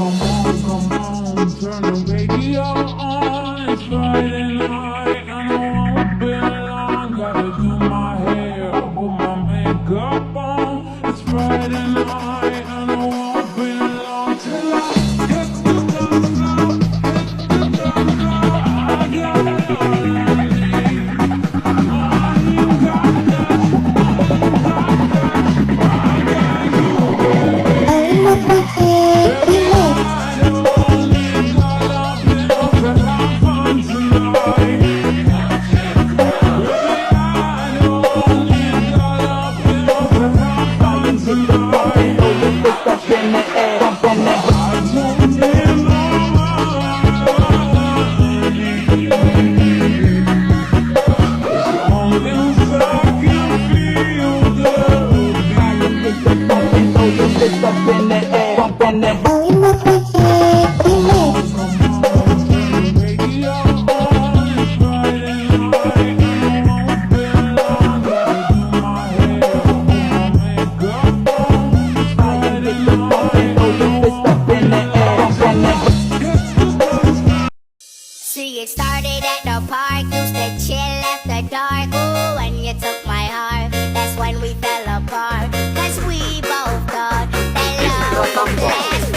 come on, turn the radio on. It's Friday night, and I won't be long. Gotta do my hair, put my makeup on. It's Friday night, and I won't be long till I hit the club, hit the club. I got it all I need. All you got that, I got you, baby. I don't need color, because I'm fun tonight. See, it started at the park, used to chill after dark. Ooh, when you took my heart, that's when we fell apart. Cause we both thought that love would last